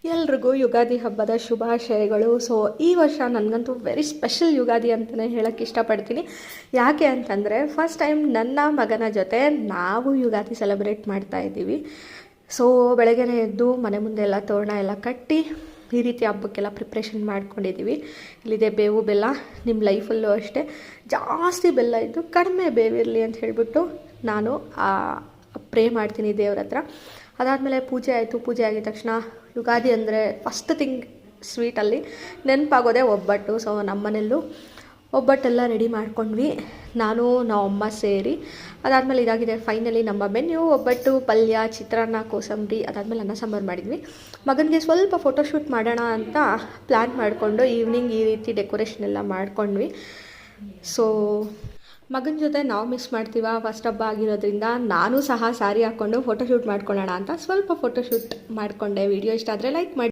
ಎಲ್ರಿಗೂ ಯುಗಾದಿ ಹಬ್ಬದ ಶುಭಾಶಯಗಳು. ಸೊ ಈ ವರ್ಷ ನನಗಂತೂ ವೆರಿ ಸ್ಪೆಷಲ್ ಯುಗಾದಿ ಅಂತಲೇ ಹೇಳೋಕ್ಕೆ ಇಷ್ಟಪಡ್ತೀನಿ. ಯಾಕೆ ಅಂತಂದರೆ ಫಸ್ಟ್ ಟೈಮ್ ನನ್ನ ಮಗನ ಜೊತೆ ನಾವು ಯುಗಾದಿ ಸೆಲೆಬ್ರೇಟ್ ಮಾಡ್ತಾ ಇದ್ದೀವಿ. ಸೊ ಬೆಳಗ್ಗೆನೇ ಎದ್ದು ಮನೆ ಮುಂದೆ ಎಲ್ಲ ತೋರಣ ಎಲ್ಲ ಕಟ್ಟಿ ಈ ರೀತಿ ಹಬ್ಬಕ್ಕೆಲ್ಲ ಪ್ರಿಪ್ರೇಷನ್ ಮಾಡ್ಕೊಂಡಿದ್ದೀವಿ. ಇಲ್ಲಿದೆ ಬೇವು ಬೆಲ್ಲ. ನಿಮ್ಮ ಲೈಫಲ್ಲೂ ಅಷ್ಟೇ ಜಾಸ್ತಿ ಬೆಲ್ಲ ಇದ್ದು ಕಡಿಮೆ ಬೇವಿರಲಿ ಅಂತ ಹೇಳಿಬಿಟ್ಟು ನಾನು ಪ್ರೇ ಮಾಡ್ತೀನಿ ದೇವ್ರ ಹತ್ರ. ಅದಾದಮೇಲೆ ಪೂಜೆ ಆಯಿತು. ಪೂಜೆ ಆಗಿದ ತಕ್ಷಣ ಯುಗಾದಿ ಅಂದರೆ ಫಸ್ಟ್ ಥಿಂಗ್ ಸ್ವೀಟಲ್ಲಿ ನೆನಪಾಗೋದೇ ಒಬ್ಬಟ್ಟು. ಸೊ ನಮ್ಮನೆಯಲ್ಲೂ ಒಬ್ಬಟ್ಟೆಲ್ಲ ರೆಡಿ ಮಾಡ್ಕೊಂಡ್ವಿ, ನಾನು ನಮ್ಮಮ್ಮ ಸೇರಿ. ಅದಾದಮೇಲೆ ಇದಾಗಿದೆ ಫೈನಲಿ ನಮ್ಮ ಮೆನ್ಯೂ: ಒಬ್ಬಟ್ಟು, ಪಲ್ಯ, ಚಿತ್ರಾನ್ನ, ಕೋಸಂಬರಿ. ಅದಾದಮೇಲೆ ಅನ್ನ ಸಾಂಬಾರು ಮಾಡಿದ್ವಿ. ಮಗನಿಗೆ ಸ್ವಲ್ಪ ಫೋಟೋಶೂಟ್ ಮಾಡೋಣ ಅಂತ ಪ್ಲ್ಯಾನ್ ಮಾಡಿಕೊಂಡು ಈವ್ನಿಂಗ್ ಈ ರೀತಿ ಡೆಕೋರೇಷನ್ ಎಲ್ಲ ಮಾಡ್ಕೊಂಡ್ವಿ. ಸೊ ಮಗನ ಜೊತೆ ನಾವು ಮಿಸ್ ಮಾಡ್ತೀವ, ಫಸ್ಟ್ ಹಬ್ಬ ಆಗಿರೋದ್ರಿಂದ ನಾನು ಸಹ ಸ್ಯಾರಿ ಹಾಕ್ಕೊಂಡು ಫೋಟೋಶೂಟ್ ಮಾಡ್ಕೊಳ್ಳೋಣ ಅಂತ ಸ್ವಲ್ಪ ಫೋಟೋಶೂಟ್ ಮಾಡಿಕೊಂಡೆ. ವಿಡಿಯೋ ಇಷ್ಟ ಆದರೆ ಲೈಕ್ ಮಾಡಿ.